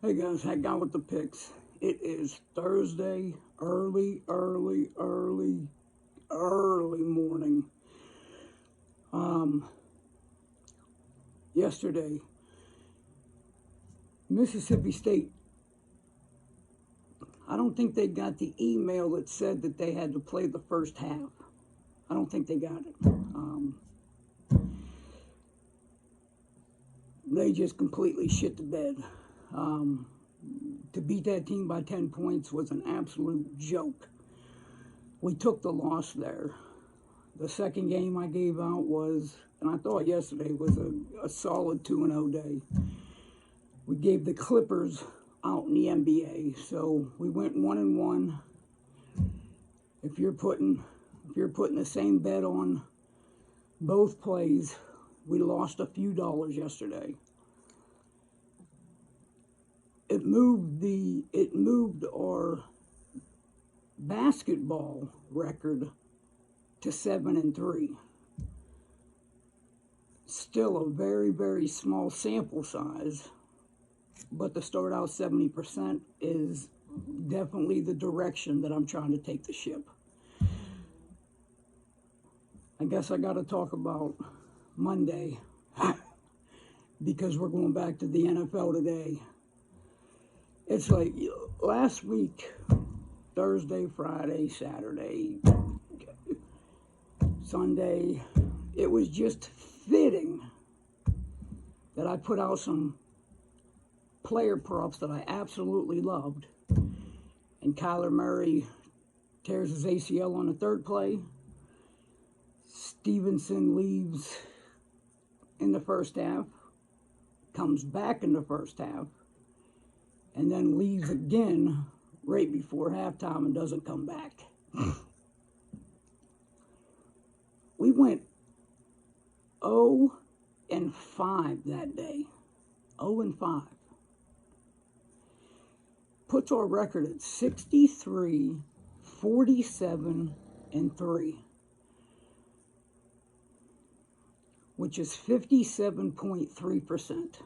Hey guys, hang on with the picks. It is Thursday, early morning. Um, Yesterday, Mississippi State, I don't think they got the email that said that they had to play the first half. I don't think they got it. They just completely shit the bed. To beat that team by 10 points was an absolute joke. We took the loss there. The second game I gave out was, and I thought yesterday was a solid 2-0 day. We gave the Clippers out in the NBA, so we went 1-1. If you're putting the same bet on both plays, we lost a few dollars yesterday. It moved our basketball record to 7-3. Still a very small sample size, but to start out 70% is definitely the direction that I'm trying to take the ship. I guess I got to talk about Monday because we're going back to the NFL today. It's like last week, Thursday, Friday, Saturday, Sunday, it was just fitting that I put out some player props that I absolutely loved. And Kyler Murray tears his ACL on the third play. Stevenson leaves in the first half, comes back in the first half, and then leaves again right before halftime and doesn't come back. We went 0-5 that day. 0-5. Puts our record at 63, 47, and 3, which is 57.3%.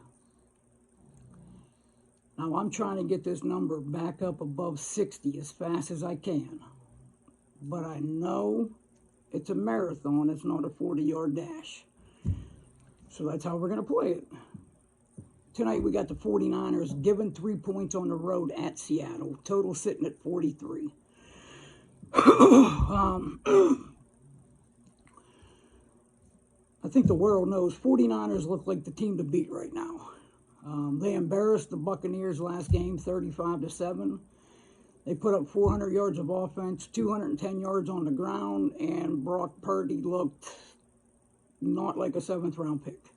Now I'm trying to get this number back up above 60 as fast as I can. But I know it's a marathon, it's not a 40-yard dash. So that's how we're going to play it. Tonight we got the 49ers given 3 points on the road at Seattle. Total sitting at 43. I think the world knows 49ers look like the team to beat right now. They embarrassed the Buccaneers last game, 35-7. They put up 400 yards of offense, 210 yards on the ground, and Brock Purdy looked not like a 7th-round pick.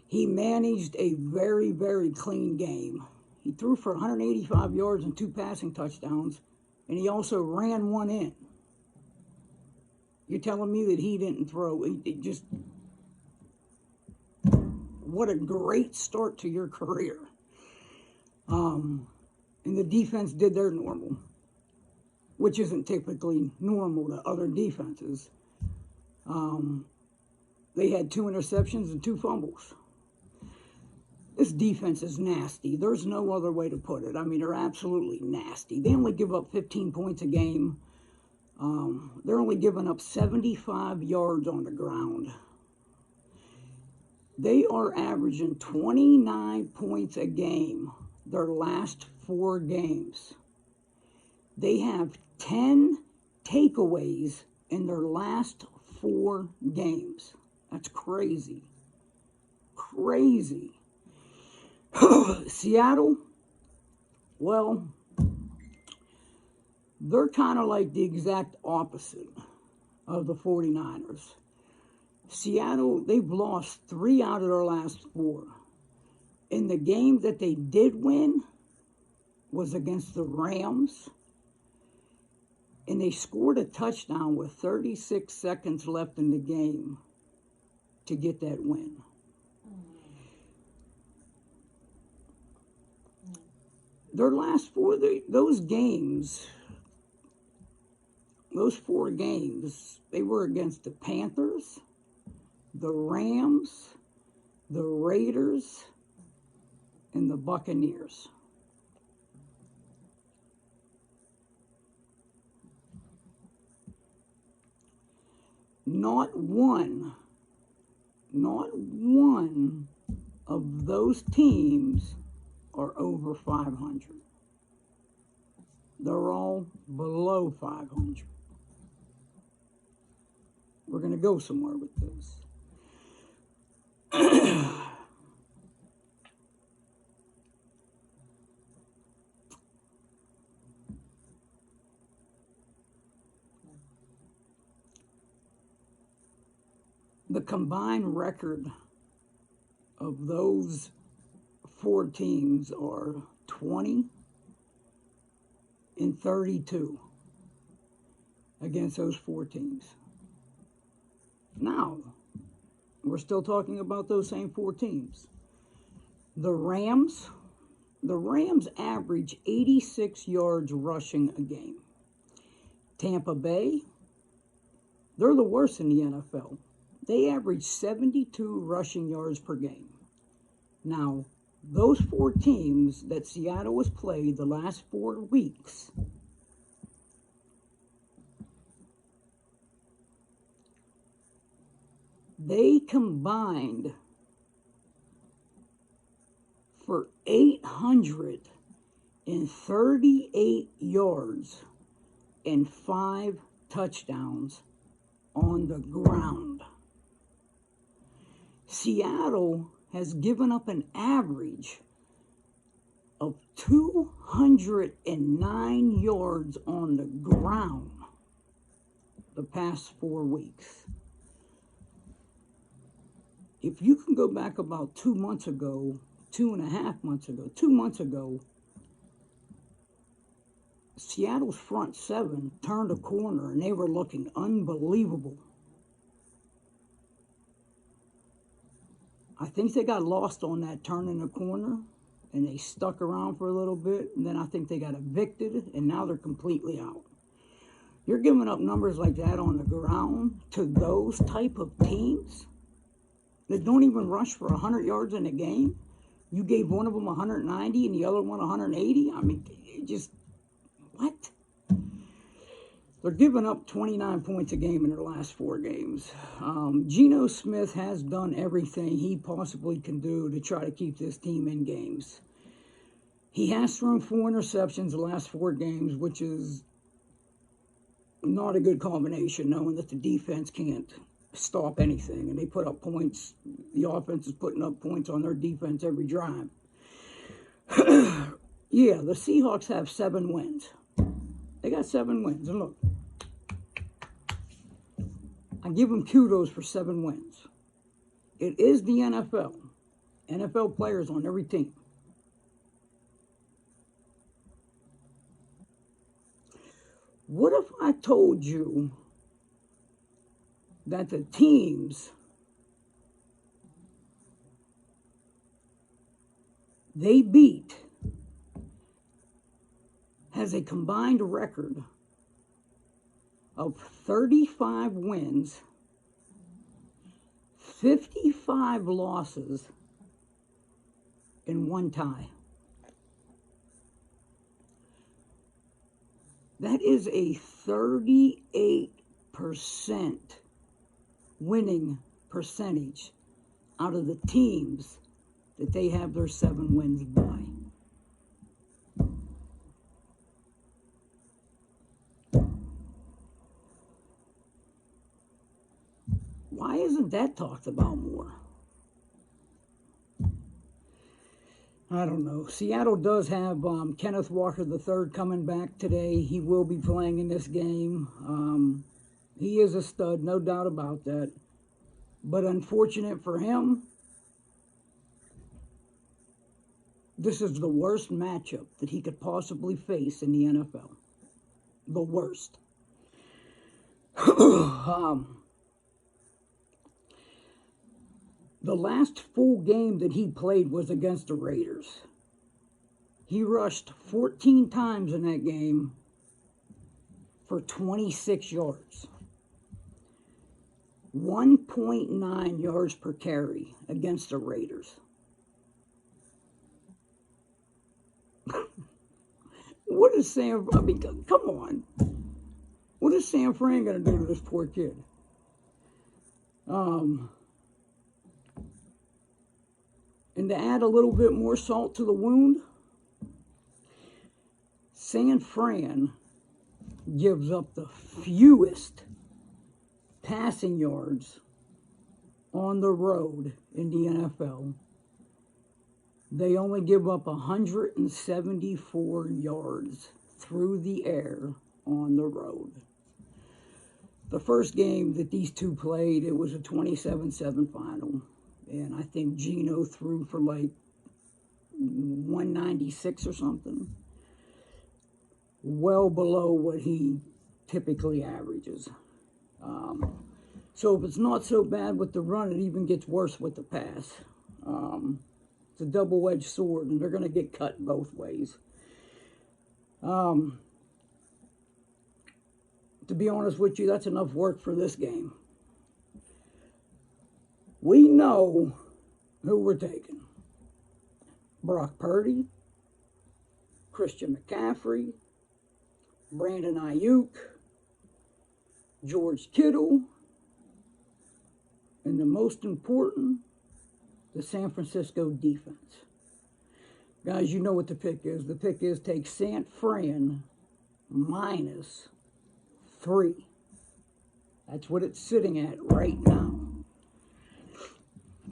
He managed a very clean game. He threw for 185 yards and 2 passing touchdowns, and he also ran one in. You're telling me that he didn't throw? What a great start to your career. And the defense did their normal, which isn't typically normal to other defenses. They had 2 interceptions and 2 fumbles. This defense is nasty. There's no other way to put it. I mean, they're absolutely nasty. They only give up 15 points a game. They're only giving up 75 yards on the ground. They are averaging 29 points a game their last 4 games. They have 10 takeaways in their last 4 games. That's crazy. Crazy. Seattle, well, they're kind of like the exact opposite of the 49ers. Seattle, they've lost 3 out of their last 4. In the game that they did win was against the Rams, and they scored a touchdown with 36 seconds left in the game to get that win. Their last 4, those 4 games, they were against the Panthers, the Rams, the Raiders, and the Buccaneers. Not one of those teams are over 500. They're all below 500. We're going to go somewhere with this. The combined record of those 4 teams are 20-32 against those 4 teams. Now, we're still talking about those same 4 teams. The Rams average 86 yards rushing a game. Tampa Bay, they're the worst in the NFL. They average 72 rushing yards per game. Now, those 4 teams that Seattle has played the last 4 weeks, they combined for 838 yards and 5 touchdowns on the ground. Seattle has given up an average of 209 yards on the ground the past 4 weeks. If you can go back about 2 months ago, 2.5 months ago, 2 months ago, Seattle's front 7 turned a corner and they were looking unbelievable. I think they got lost on that turning the corner and they stuck around for a little bit, and then I think they got evicted and now they're completely out. You're giving up numbers like that on the ground to those type of teams that don't even rush for 100 yards in a game. You gave one of them 190 and the other one 180. I mean, just, what? They're giving up 29 points a game in their last 4 games. Geno Smith has done everything he possibly can do to try to keep this team in games. He has thrown 4 interceptions the last 4 games, which is not a good combination, knowing that the defense can't stop anything. And they put up points. The offense is putting up points on their defense every drive. Yeah, the Seahawks have 7 wins. They got 7 wins. And look, I give them kudos for 7 wins. It is the NFL. NFL players on every team. What if I told you that the teams they beat has a combined record of 35 wins, 55 losses, and 1 tie? That is a 38% winning percentage out of the teams that they have their 7 wins by. Why isn't that talked about more? I don't know. Seattle does have Kenneth Walker III coming back today. He will be playing in this game. He is a stud, no doubt about that. But unfortunate for him, this is the worst matchup that he could possibly face in the NFL. The worst. The last full game that he played was against the Raiders. He rushed 14 times in that game for 26 yards. 1.9 yards per carry against the Raiders. What is Sam, I mean, come on. What is Sam Fran going to do to this poor kid? And to add a little bit more salt to the wound, San Fran gives up the fewest passing yards on the road in the NFL. They only give up 174 yards through the air on the road. The first game that these two played, it was a 27-7 final. And I think Geno threw for like 196 or something. Well below what he typically averages. So if it's not so bad with the run, it even gets worse with the pass. It's a double-edged sword, and they're going to get cut both ways. To be honest with you, that's enough work for this game. We know who we're taking. Brock Purdy, Christian McCaffrey, Brandon Ayuk, George Kittle, and the most important, the San Francisco defense. Guys, you know what the pick is. The pick is take San Fran -3. That's what it's sitting at right now.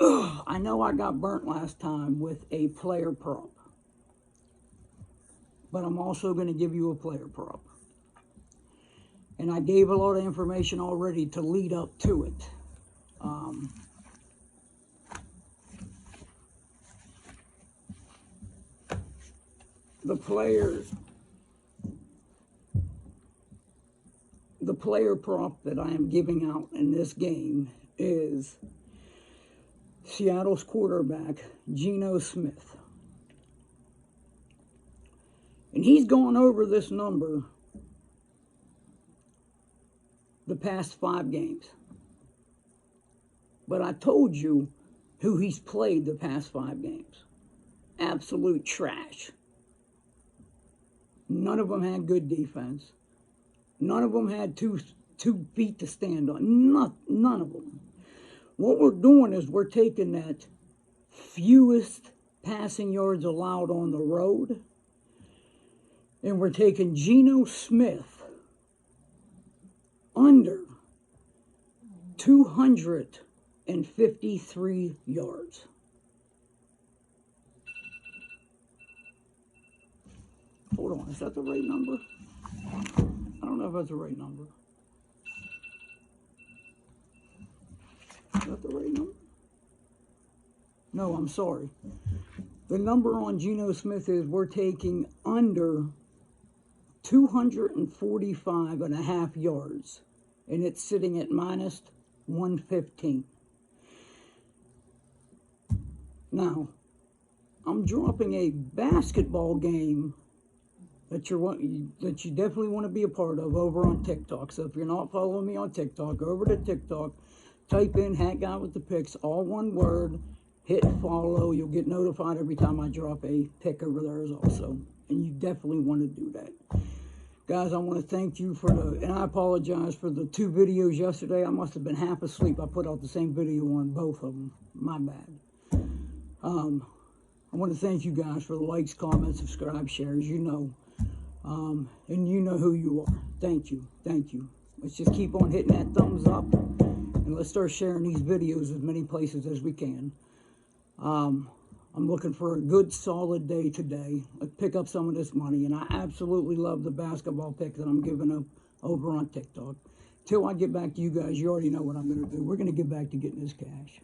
I know I got burnt last time with a player prop, but I'm also going to give you a player prop. And I gave a lot of information already to lead up to it. The player prop that I am giving out in this game is Seattle's quarterback, Geno Smith. And he's gone over this number the past 5 games. But I told you who he's played the past 5 games. Absolute trash. None of them had good defense. None of them had two feet to stand on. None of them. What we're doing is we're taking that fewest passing yards allowed on the road, and we're taking Geno Smith under 253 yards. Hold on, is that the right number? I don't know if that's the right number. Is that the right number? No, I'm sorry. The number on Geno Smith is we're taking under 245.5 yards, and it's sitting at -115. Now, I'm dropping a basketball game that you definitely want to be a part of over on TikTok. So if you're not following me on TikTok, go over to TikTok, type in Hat Guy with the Picks, all one word, hit follow. You'll get notified every time I drop a pick over there also. And you definitely want to do that. Guys, I want to thank you and I apologize for the 2 videos yesterday. I must have been half asleep. I put out the same video on both of them. My bad. I want to thank you guys for the likes, comments, subscribe, shares. You know. And you know who you are. Thank you. Thank you. Let's just keep on hitting that thumbs up. And let's start sharing these videos as many places as we can. I'm looking for a good, solid day today. Let's pick up some of this money. And I absolutely love the basketball pick that I'm giving up over on TikTok. Till I get back to you guys, you already know what I'm going to do. We're going to get back to getting this cash.